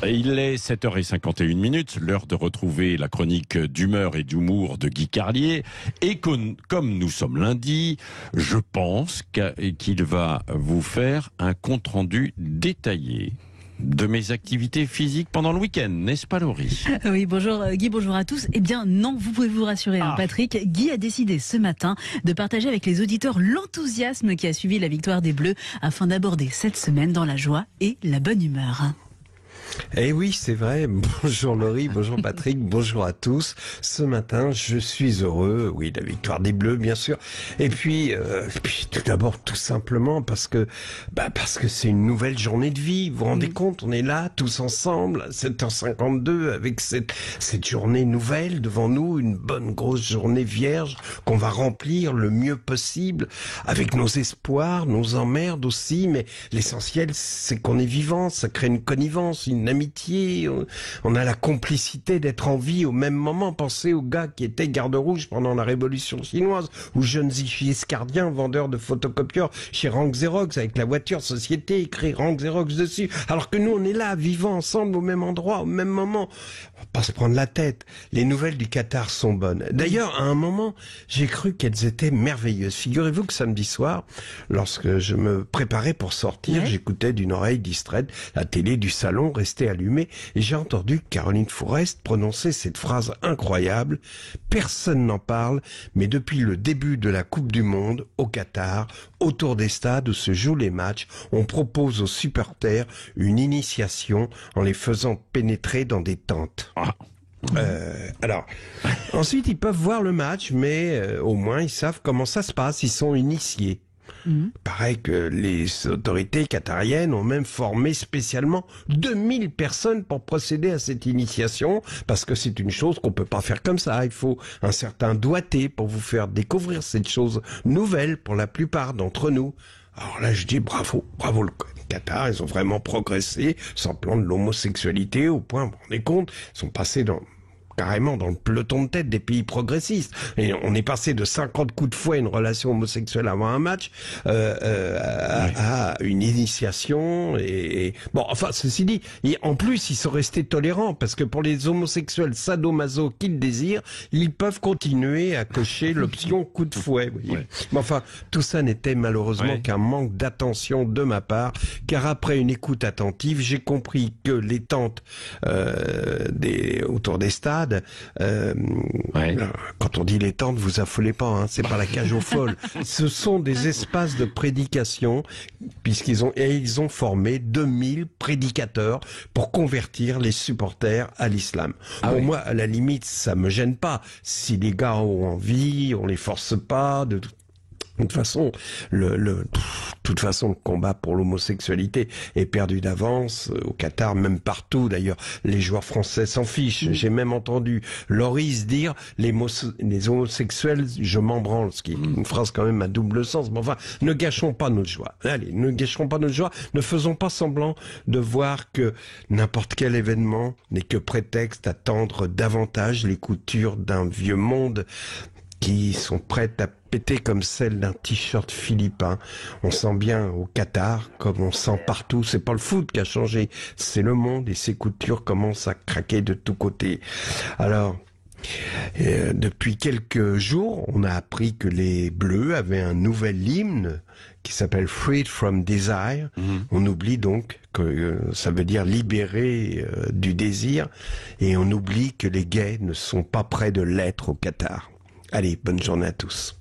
Il est 7h51, l'heure de retrouver la chronique d'humeur et d'humour de Guy Carlier. Et comme nous sommes lundi, je pense qu'il va vous faire un compte-rendu détaillé de mes activités physiques pendant le week-end, n'est-ce pas Laurie? Oui, bonjour Guy, bonjour à tous. Eh bien non, vous pouvez vous rassurer, Patrick. Guy a décidé ce matin de partager avec les auditeurs l'enthousiasme qui a suivi la victoire des Bleus afin d'aborder cette semaine dans la joie et la bonne humeur. Eh oui, c'est vrai. Bonjour Laurie, bonjour Patrick, bonjour à tous. Ce matin, je suis heureux. Oui, la victoire des Bleus, bien sûr. Et puis tout d'abord, tout simplement parce que c'est une nouvelle journée de vie. Vous vous rendez compte, on est là tous ensemble à 7h52 avec cette journée nouvelle devant nous, une bonne grosse journée vierge qu'on va remplir le mieux possible avec nos espoirs, nos emmerdes aussi. Mais l'essentiel, c'est qu'on est vivant. Ça crée une connivence, une amitié, on a la complicité d'être en vie au même moment. Pensez aux gars qui étaient garde rouge pendant la révolution chinoise, ou jeunes iscardiens, vendeurs de photocopieurs chez Rank Xerox avec la voiture société écrit Rank Xerox dessus. Alors que nous on est là, vivant ensemble au même endroit, au même moment. On va pas se prendre la tête. Les nouvelles du Qatar sont bonnes. D'ailleurs, à un moment, j'ai cru qu'elles étaient merveilleuses. Figurez-vous que samedi soir, lorsque je me préparais pour sortir, j'écoutais d'une oreille distraite la télé du salon restait allumée et j'ai entendu Caroline Fourest prononcer cette phrase incroyable. Personne n'en parle, mais depuis le début de la Coupe du Monde au Qatar, autour des stades où se jouent les matchs, on propose aux supporters une initiation en les faisant pénétrer dans des tentes. Alors, ensuite ils peuvent voir le match, mais au moins ils savent comment ça se passe, ils sont initiés. Pareil que les autorités qatariennes ont même formé spécialement 2000 personnes pour procéder à cette initiation, parce que c'est une chose qu'on peut pas faire comme ça. Il faut un certain doigté pour vous faire découvrir cette chose nouvelle pour la plupart d'entre nous. Alors là, je dis bravo le Qatar, ils ont vraiment progressé sur le plan de l'homosexualité au point, vous vous rendez compte, ils sont passés carrément dans le peloton de tête des pays progressistes. Et on est passé de 50 coups de fouet, une relation homosexuelle avant un match, à une initiation. Et bon, enfin, ceci dit, en plus, ils sont restés tolérants, parce que pour les homosexuels sadomaso qui le désirent, ils peuvent continuer à cocher l'option coup de fouet. Mais enfin, tout ça n'était malheureusement qu'un manque d'attention de ma part, car après une écoute attentive, j'ai compris que les tentes autour des stades, quand on dit les tentes, vous affolez pas, c'est pas la cage aux folles. Ce sont des espaces de prédication, puisqu'ils ont formé 2000 prédicateurs pour convertir les supporters à l'islam. Pour moi, à la limite, ça me gêne pas. Si les gars ont envie, on les force pas. De toute façon, le combat pour l'homosexualité est perdu d'avance au Qatar, même partout d'ailleurs. Les joueurs français s'en fichent. J'ai même entendu Loris dire les homosexuels, je m'en branle, ce qui est une phrase quand même à double sens. Mais enfin, ne gâchons pas notre joie. Allez, ne gâchons pas notre joie. Ne faisons pas semblant de voir que n'importe quel événement n'est que prétexte à tendre davantage les coutures d'un vieux monde qui sont prêtes à péter comme celle d'un t-shirt philippin. On sent bien au Qatar, comme on sent partout. C'est pas le foot qui a changé, c'est le monde, et ses coutures commencent à craquer de tous côtés. Alors, depuis quelques jours, on a appris que les Bleus avaient un nouvel hymne qui s'appelle Freed from Desire. On oublie donc que ça veut dire libéré du désir, et on oublie que les gays ne sont pas près de l'être au Qatar. Allez, bonne journée à tous.